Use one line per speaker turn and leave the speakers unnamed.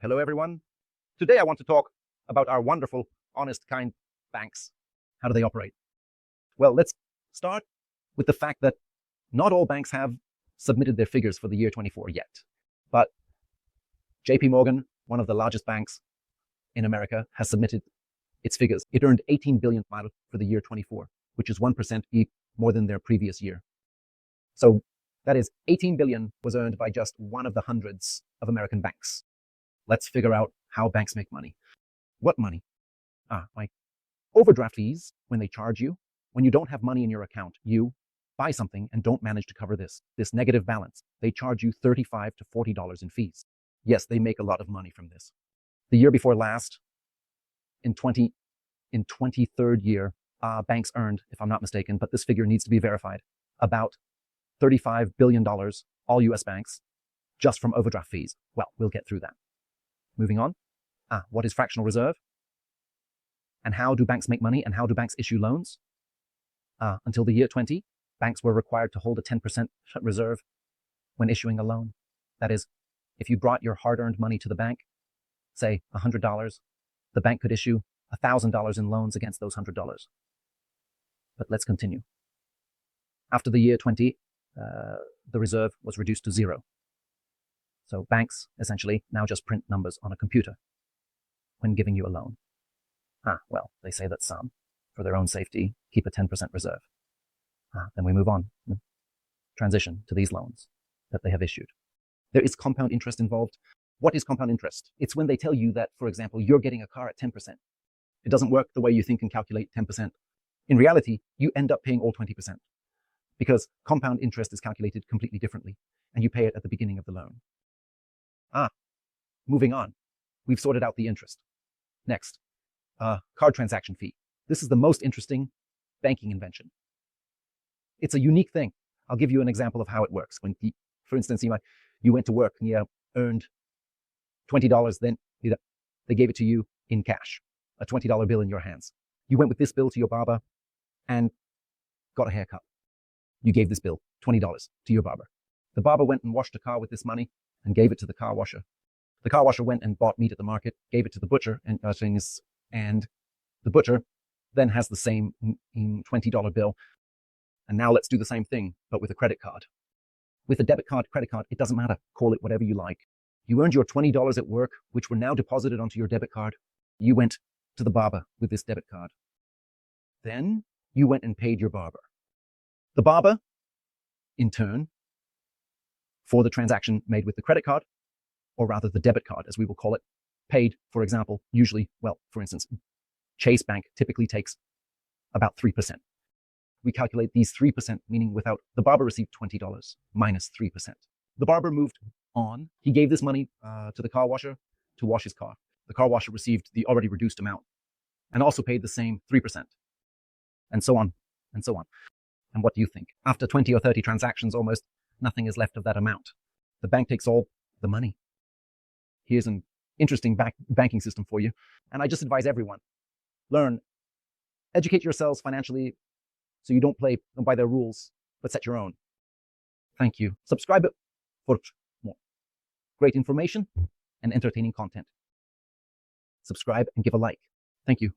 Hello, everyone. Today I want to talk about our wonderful, honest, kind banks. How do they operate? Well, let's start with the fact that not all banks have submitted their figures for the year 24 yet. But JP Morgan, one of the largest banks in America, has submitted its figures. It earned 18 billion for the year 24, which is 1% more than their previous year. So that is 18 billion was earned by just one of the hundreds of American banks. Let's figure out how banks make money. What money? Like overdraft fees when they charge you. When you don't have money in your account, you buy something and don't manage to cover this negative balance. They charge you $35 to $40 in fees. Yes, they make a lot of money from this. The year before last, in 23rd year, banks earned, if I'm not mistaken, but this figure needs to be verified, about $35 billion, all US banks, just from overdraft fees. Well, we'll get through that. Moving on. What is fractional reserve? And how do banks make money? And how do banks issue loans? Until the year 20, banks were required to hold a 10% reserve when issuing a loan. That is, if you brought your hard-earned money to the bank, say $100, the bank could issue $1,000 in loans against those $100. But let's continue. After the year 20, the reserve was reduced to zero. So banks essentially now just print numbers on a computer when giving you a loan. Well, they say that some, for their own safety, keep a 10% reserve. Then we move on, transition to these loans that they have issued. There is compound interest involved. What is compound interest? It's when they tell you that, for example, you're getting a car at 10%. It doesn't work the way you think and calculate 10%. In reality, you end up paying all 20% because compound interest is calculated completely differently and you pay it at the beginning of the loan. Moving on. We've sorted out the interest. Next, card transaction fee. This is the most interesting banking invention. It's a unique thing. I'll give you an example of how it works. When, for instance, you went to work and you earned $20, then they gave it to you in cash, a $20 bill in your hands. You went with this bill to your barber and got a haircut. You gave this bill, $20, to your barber. The barber went and washed the car with this money and gave it to the car washer. The car washer went and bought meat at the market, gave it to the butcher, and the butcher then has the same $20 bill. And now let's do the same thing, but with a credit card. With a debit card, credit card, it doesn't matter. Call it whatever you like. You earned your $20 at work, which were now deposited onto your debit card. You went to the barber with this debit card. Then you went and paid your barber. The barber, in turn, for the transaction made with the credit card, or rather the debit card, as we will call it, paid, for example, usually, well, for instance, Chase Bank typically takes about 3%. We calculate these 3%, meaning without, the barber received $20 minus 3%. The barber moved on. He gave this money to the car washer to wash his car. The car washer received the already reduced amount and also paid the same 3%, and so on, and so on. And what do you think? After 20 or 30 transactions, almost nothing is left of that amount. The bank takes all the money. Here's an interesting banking system for you. And I just advise everyone, learn, educate yourselves financially so you don't play by their rules, but set your own. Thank you. Subscribe for more great information and entertaining content. Subscribe and give a like. Thank you.